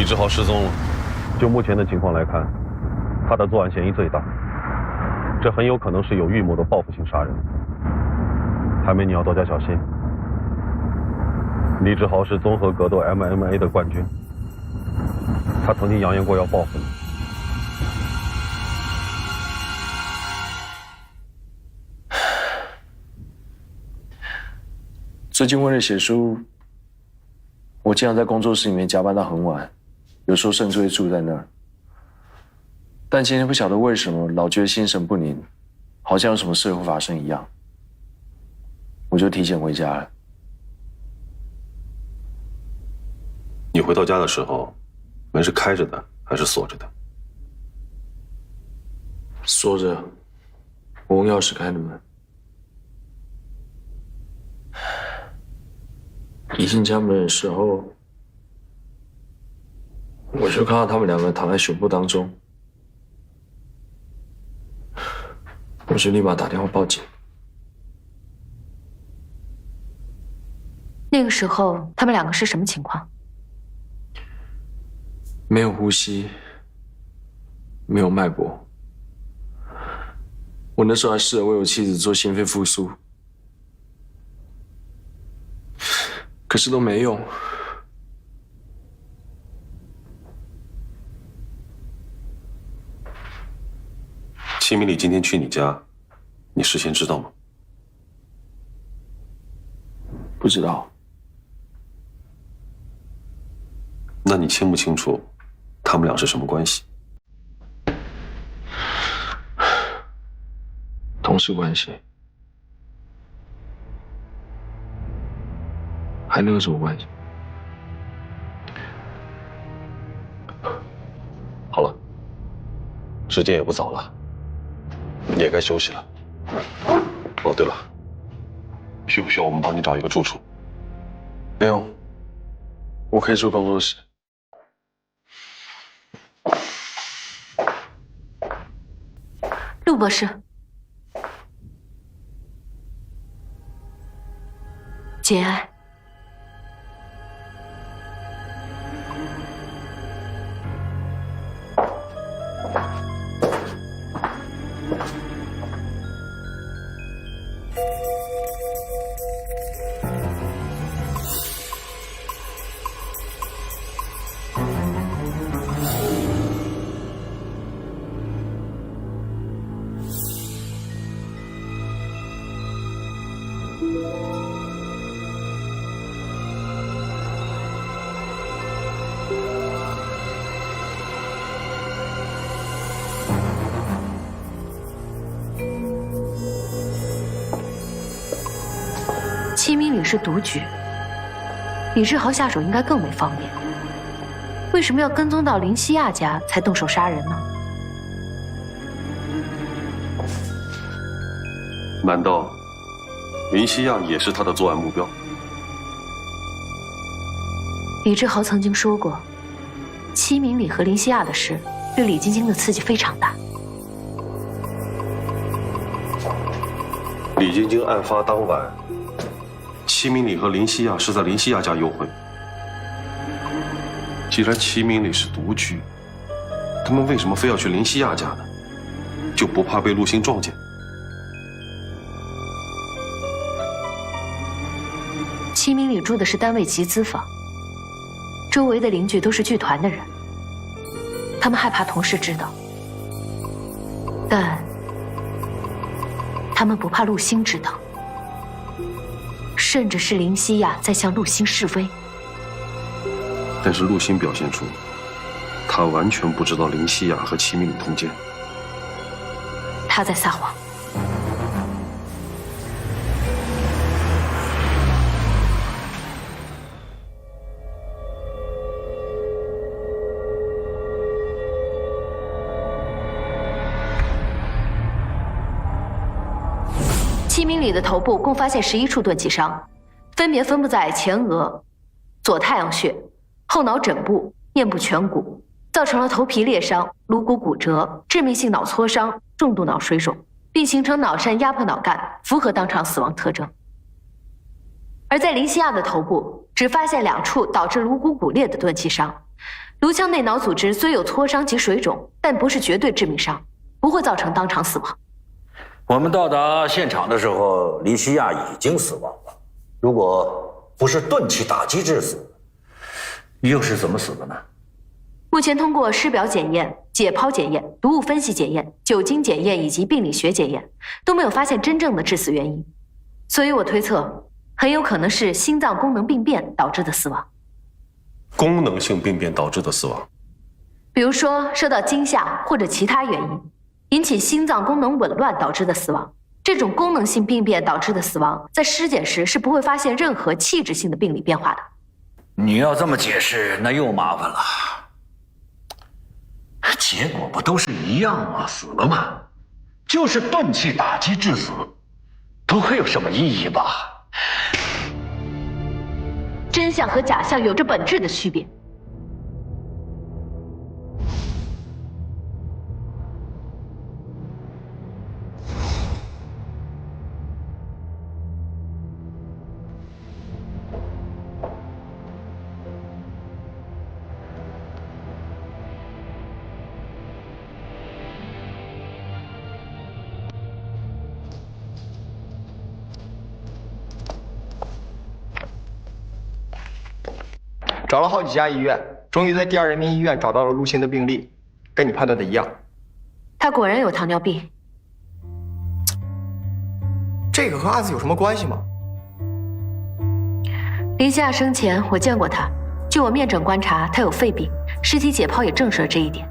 志豪失踪了。就目前的情况来看，他的作案嫌疑最大，这很有可能是有预谋的报复性杀人。海梅，你要多加小心。李志豪是综合格斗 MMA 的冠军，他曾经扬言过要报复你。最近为了写书，我经常在工作室里面加班到很晚，有时候甚至会住在那儿。但今天不晓得为什么，老觉得心神不宁，好像有什么事会发生一样，我就提前回家了。你回到家的时候，门是开着的还是锁着的？锁着，我用钥匙开的门。一进家门的时候，我就看到他们两个躺在血泊当中，我就立马打电话报警。那个时候他们两个是什么情况？没有呼吸，没有脉搏。我那时候还试着为我妻子做心肺复苏，可是都没用。齐明礼今天去你家，你事先知道吗？不知道。那你清不清楚他们俩是什么关系？同事关系。还能有什么关系？好了，时间也不早了，你也该休息了。哦，对了，需不需要我们帮你找一个住处？不用，我可以住工作室。陆博士，节哀。齐明礼是独居，李志豪下手应该更为方便。为什么要跟踪到林西亚家才动手杀人呢？难道林西亚也是他的作案目标？李志豪曾经说过，齐明礼和林西亚的事对李晶晶的刺激非常大。李晶晶案发当晚，齐明礼和林西亚是在林西亚家幽会。既然齐明礼是独居，他们为什么非要去林西亚家呢？就不怕被陆星撞见？齐明礼住的是单位集资房，周围的邻居都是剧团的人，他们害怕同事知道，但他们不怕陆星知道，甚至是林西亚在向陆星示威。但是陆星表现出，他完全不知道林西亚和齐明礼通奸。他在撒谎。齐明礼的头部共发现11处钝器伤，分别分布在前额、左太阳穴、后脑枕部、面部颧骨，造成了头皮裂伤、颅骨骨折、致命性脑挫伤、重度脑水肿，并形成脑疝压迫脑干，符合当场死亡特征。而在林西亚的头部只发现2处导致颅骨骨裂的钝器伤，颅腔内脑组织虽有挫伤及水肿，但不是绝对致命伤，不会造成当场死亡。我们到达现场的时候，黎西亚已经死亡了。如果不是钝器打击致死，又是怎么死的呢？目前通过尸表检验、解剖检验、毒物分析检验、酒精检验以及病理学检验，都没有发现真正的致死原因，所以我推测，很有可能是心脏功能病变导致的死亡。功能性病变导致的死亡，比如说受到惊吓或者其他原因，引起心脏功能紊乱导致的死亡。这种功能性病变导致的死亡，在尸检时是不会发现任何器质性的病理变化的。你要这么解释，那又麻烦了。结果不都是一样吗？死了吗？就是钝器打击致死，不会有什么意义吧？真相和假象有着本质的区别。找了好几家医院，终于在第二人民医院找到了陆星的病历，跟你判断的一样。他果然有糖尿病。这个和阿紫有什么关系吗？黎西亚生前我见过他，据我面诊观察，他有肺病，尸体解剖也证实了这一点。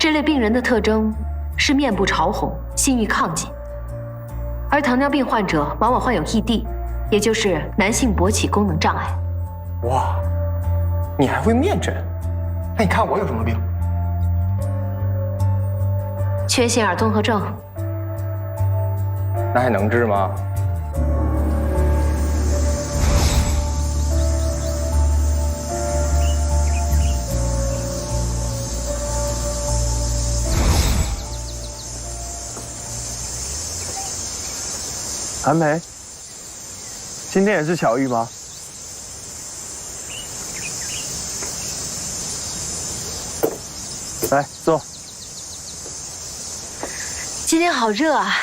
这类病人的特征是面部潮红、性欲亢进，而糖尿病患者往往患有 ED， 也就是男性勃起功能障碍。哇！你还会面诊？那你看我有什么病？缺陷耳综合症。那还能治吗？韩梅，今天也是巧遇吗？来坐。今天好热啊！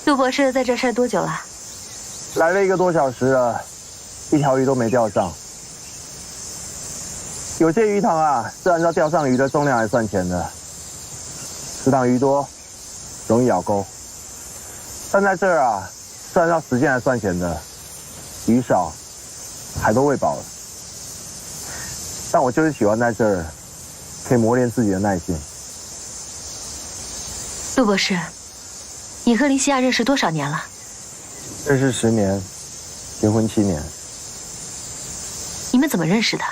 陆博士在这晒多久了？来了1个多小时了，一条鱼都没钓上。有些鱼塘啊，是按照钓上鱼的重量来算钱的。池塘鱼多，容易咬钩；但在这儿啊，是按照时间来算钱的。鱼少，海都喂饱了。但我就是喜欢在这儿，可以磨练自己的耐性。陆博士，你和黎西亚认识多少年了？认识10年，结婚7年。你们怎么认识的？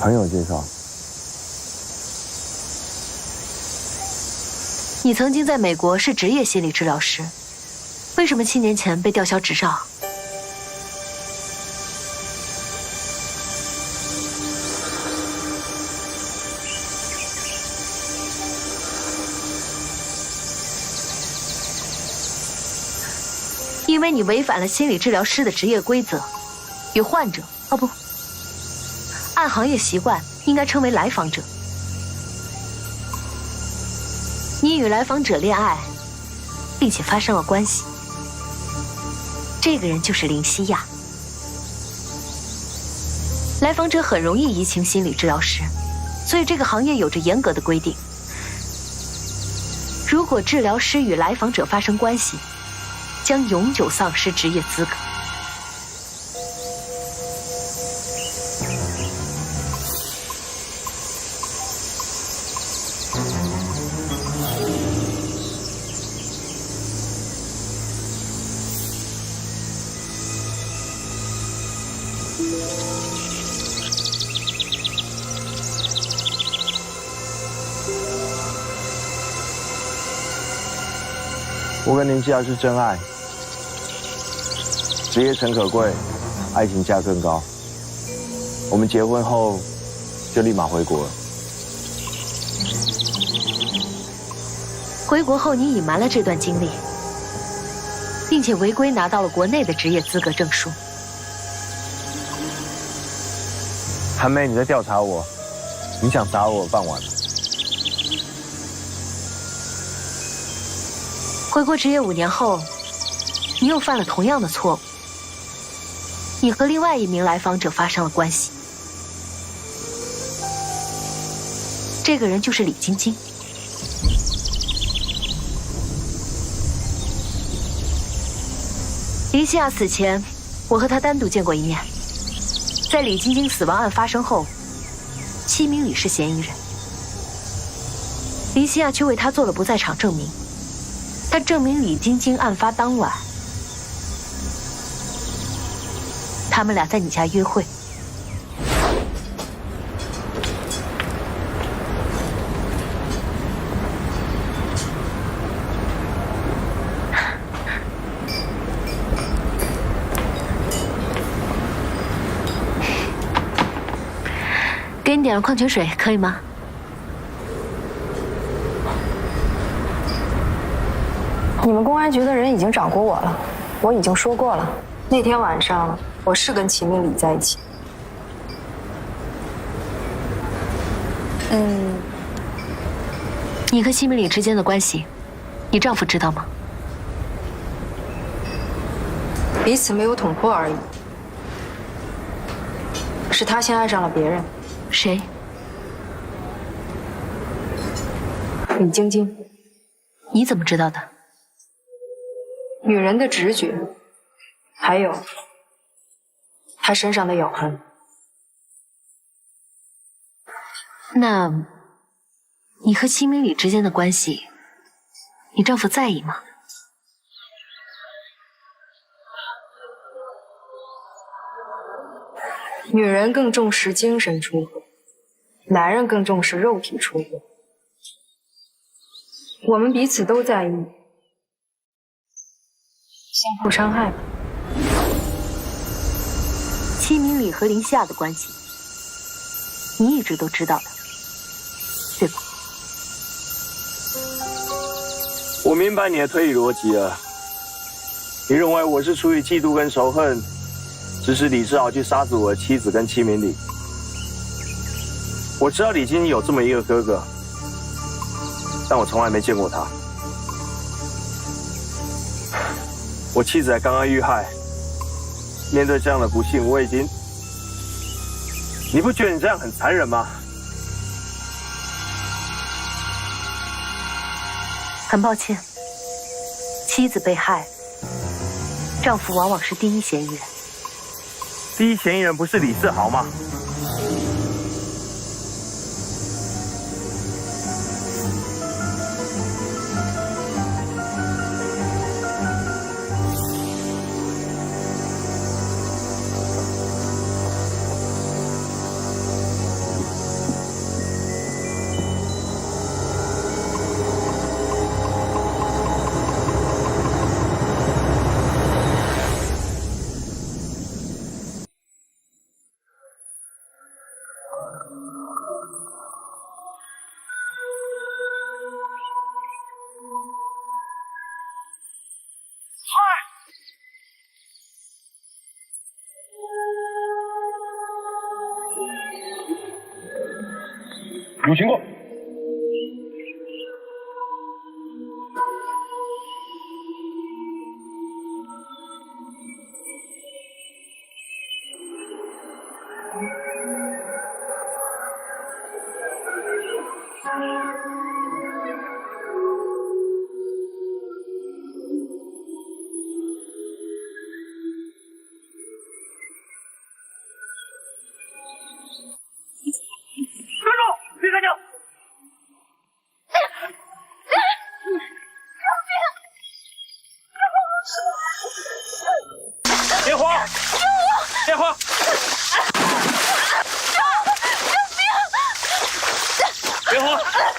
朋友介绍。你曾经在美国是职业心理治疗师，为什么7年前被吊销执照？因为你违反了心理治疗师的职业规则，与患者按行业习惯应该称为来访者。你与来访者恋爱，并且发生了关系。这个人就是林西亚。来访者很容易移情心理治疗师，所以这个行业有着严格的规定。如果治疗师与来访者发生关系，将永久丧失职业资格。我跟林西亚是真爱，职业诚可贵，爱情价更高。我们结婚后就立马回国了。回国后，你隐瞒了这段经历，并且违规拿到了国内的职业资格证书。韩梅，你在调查我，你想砸我饭碗？回国执业5年后，你又犯了同样的错误。你和另外一名来访者发生了关系，这个人就是李晶晶。林西亚死前，我和她单独见过一面。在李晶晶死亡案发生后，7名李是嫌疑人。林西亚却为她做了不在场证明，但证明李晶晶案发当晚，他们俩在你家约会。给你点了矿泉水，可以吗？你们公安局的人已经找过我了，我已经说过了，那天晚上我是跟齐明礼在一起。你和齐明礼之间的关系，你丈夫知道吗？彼此没有捅破而已。是他先爱上了别人。谁？李晶晶。你怎么知道的？女人的直觉，还有她身上的咬痕。那，你和齐明礼之间的关系，你丈夫在意吗？女人更重视精神出轨，男人更重视肉体出轨。我们彼此都在意，相互伤害吧。齐明礼和林夏的关系，你一直都知道的，对吧？我明白你的推理逻辑了。你认为我是出于嫉妒跟仇恨，指使李志豪去杀死我的妻子跟齐明礼。我知道李晶晶有这么一个哥哥，但我从来没见过他。我妻子才刚刚遇害，面对这样的不幸，我已经……你不觉得你这样很残忍吗？很抱歉，妻子被害，丈夫往往是第一嫌疑人。第一嫌疑人不是李世豪吗？有情况。电话！电话！电话！